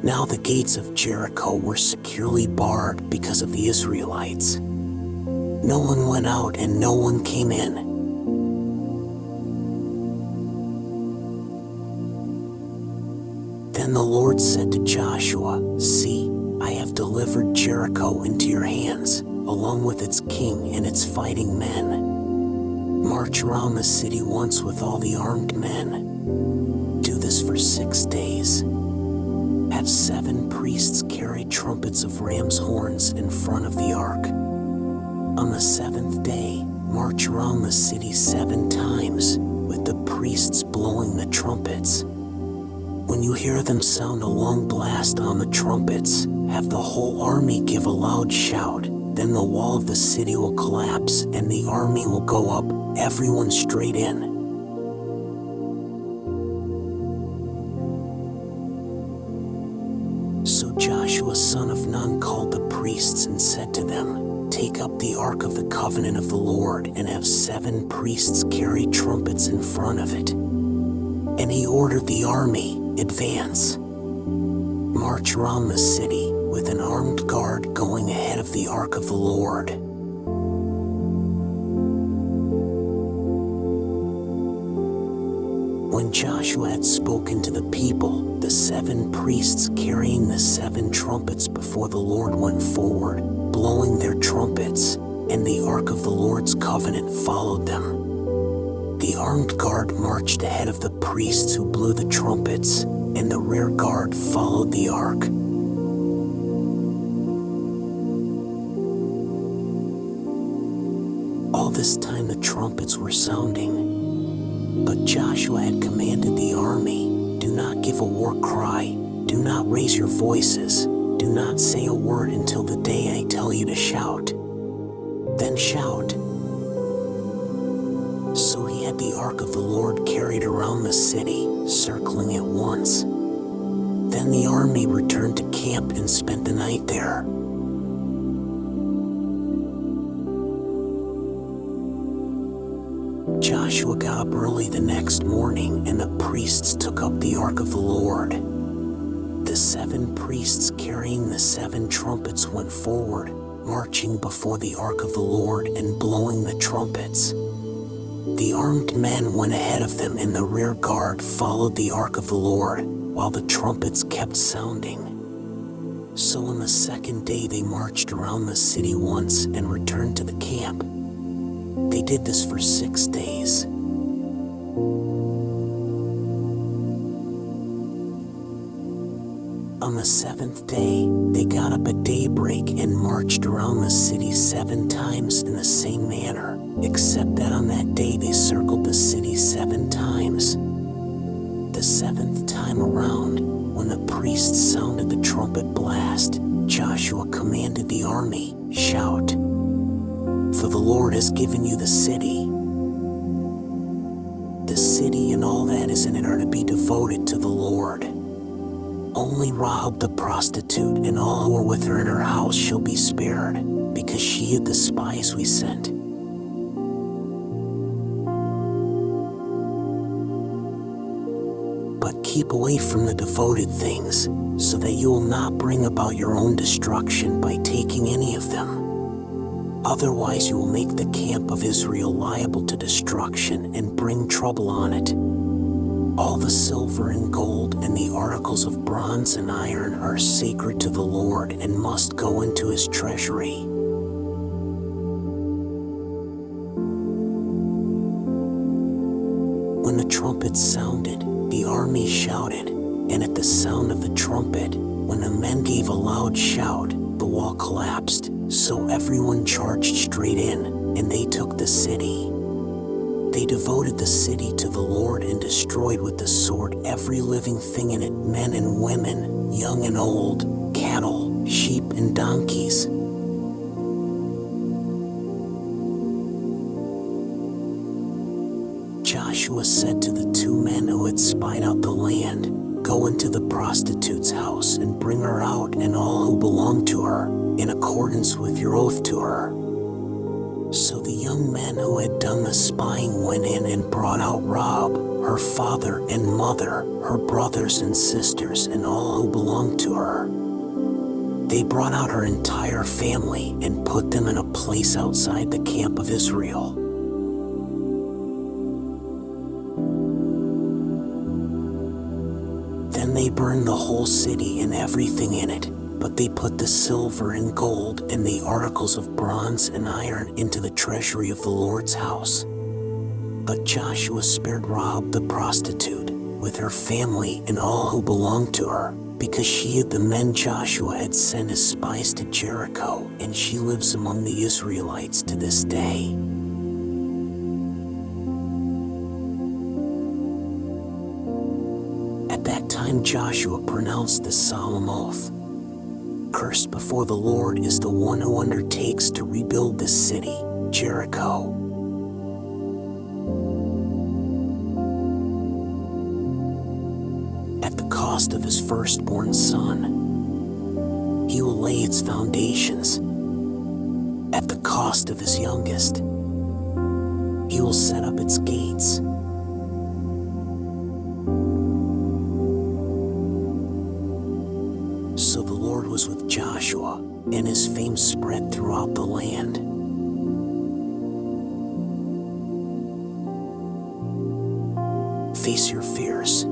Now the gates of Jericho were securely barred because of the Israelites. No one went out and no one came in. Then the Lord said to Joshua, "See, I have delivered Jericho into your hands, along with its king and its fighting men. March around the city once with all the armed men. Do this for 6 days. Have 7 priests carry trumpets of ram's horns in front of the ark. On the 7th day, march around the city 7 times, with the priests blowing the trumpets. When you hear them sound a long blast on the trumpets, have the whole army give a loud shout. Then the wall of the city will collapse and the army will go up, everyone straight in." So Joshua son of Nun called the priests and said to them, "Take up the ark of the covenant of the Lord and have 7 priests carry trumpets in front of it." And he ordered the army, "Advance. March around the city with an armed guard going ahead of the ark of the Lord." When Joshua had spoken to the people, the 7 priests carrying the 7 trumpets before the Lord went forward, blowing their trumpets, and the ark of the Lord's covenant followed them. The armed guard marched ahead of the priests who blew the trumpets, and the rear guard followed the ark. All this time the trumpets were sounding. But Joshua had commanded the army, "Do not give a war cry, do not raise your voices, do not say a word until the day I tell you to shout. Then shout." So he had the ark of the Lord carried around the city, circling it once. Then the army returned to camp and spent the night there. Joshua got up early the next morning, and the priests took up the ark of the Lord. The 7 priests carrying the 7 trumpets went forward, marching before the ark of the Lord and blowing the trumpets. The armed men went ahead of them, and the rear guard followed the ark of the Lord, while the trumpets kept sounding. So on the 2nd day they marched around the city once and returned to the camp. They did this for 6 days. On the 7th day, they got up at daybreak and marched around the city 7 times in the same manner, except that on that day they circled the city 7 times. The 7th time around, when the priests sounded the trumpet blast, Joshua commanded the army, "Shout, for the Lord has given you the city. The city and all that is in it are to be devoted to the Lord. Only Rahab the prostitute and all who are with her in her house shall be spared, because she hid the spies we sent." But keep away from the devoted things, so that you will not bring about your own destruction by taking any of them. Otherwise you will make the camp of Israel liable to destruction and bring trouble on it. All the silver and gold and the articles of bronze and iron are sacred to the Lord and must go into his treasury. When the trumpet sounded, the army shouted, and at the sound of the trumpet, when the men gave a loud shout, the wall collapsed. So everyone charged straight in, and they took the city. They devoted the city to the Lord and destroyed with the sword every living thing in it, men and women, young and old, cattle, sheep and donkeys. Joshua said to the 2 men who had spied out the land, "Go into the prostitute's house and bring her out and all who belong to her, in accordance with your oath to her." So the young men who had done the spying went in and brought out Rahab, her father and mother, her brothers and sisters, and all who belonged to her. They brought out her entire family and put them in a place outside the camp of Israel. Then they burned the whole city and everything in it, but they put the silver and gold and the articles of bronze and iron into the treasury of the Lord's house. But Joshua spared Rahab the prostitute, with her family and all who belonged to her, because she had the men Joshua had sent as spies to Jericho, and she lives among the Israelites to this day. At that time Joshua pronounced this solemn oath: "Cursed before the Lord is the one who undertakes to rebuild this city, Jericho." At the cost of his firstborn son, he will lay its foundations. At the cost of his youngest, he will set up its gates. So the Lord was with Joshua, and his fame spread throughout the land. Face your fears.